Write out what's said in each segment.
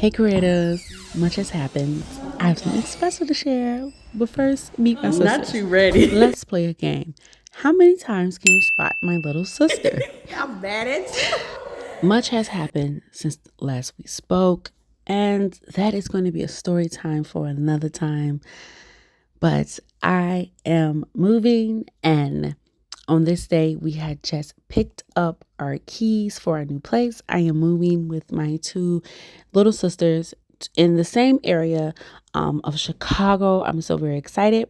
Hey creators, much has happened. I have something special to share, but first, meet my sister. Not you ready. Let's play a game. How many times can you spot my little sister? I'm mad at you. Much has happened since last we spoke, and that is going to be a story time for another time. But I am moving, and on this day, we had just picked up our keys for our new place. I am moving with my two little sisters in the same area of Chicago. I'm so very excited.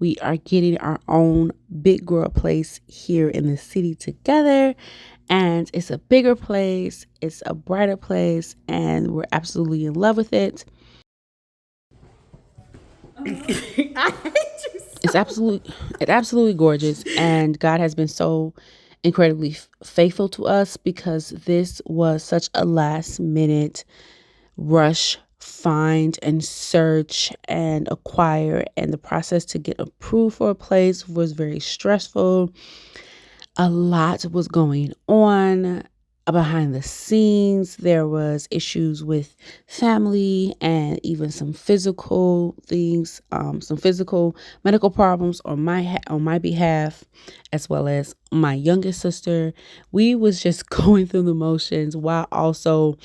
We are getting our own big girl place here in the city together. And it's a bigger place, it's a brighter place, and we're absolutely in love with it. I hate you so. It's absolutely gorgeous, and God has been so incredibly faithful to us because this was such a last minute rush find and search and acquire, and the process to get approved for a place was very stressful. A lot was going on behind the scenes. There was issues with family and even some physical things, some physical medical problems on my behalf, as well as my youngest sister. We was just going through the motions while also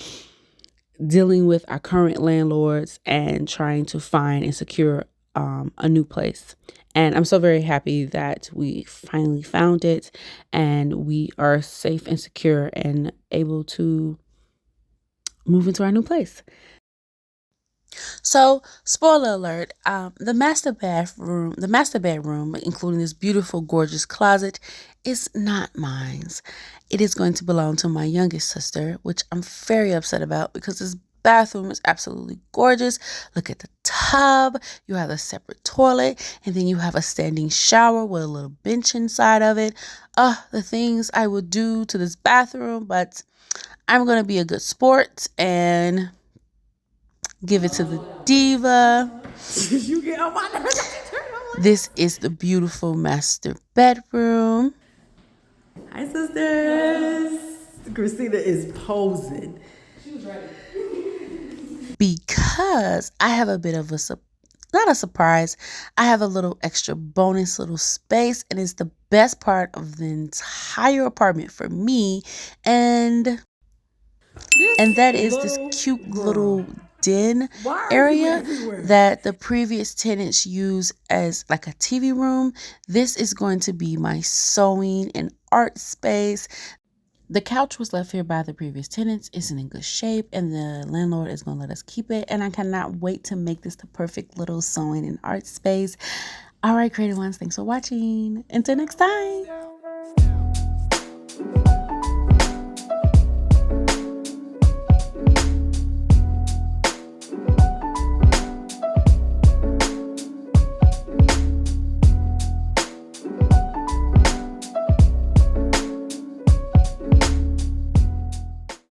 dealing with our current landlords and trying to find and secure a new place. And I'm so very happy that we finally found it and we are safe and secure and able to move into our new place. So, spoiler alert, the master bedroom, including this beautiful, gorgeous closet, is not mine. It is going to belong to my youngest sister, which I'm very upset about because this bathroom is absolutely gorgeous. Look at the tub. You have a separate toilet, and then you have a standing shower with a little bench inside of it. The things I would do to this bathroom, but I'm going to be a good sport and give it to the diva. You get on my nerves. This is the beautiful master bedroom. Hi, sisters. Christina is posing. Because I have a bit of not a surprise. I have a little extra bonus little space, and it's the best part of the entire apartment for me. And that is this cute little den area that the previous tenants use as like a TV room. This is going to be my sewing and art space. The couch was left here by the previous tenants. It's in good shape, and the landlord is going to let us keep it. And I cannot wait to make this the perfect little sewing and art space. All right, creative ones, thanks for watching. Until next time.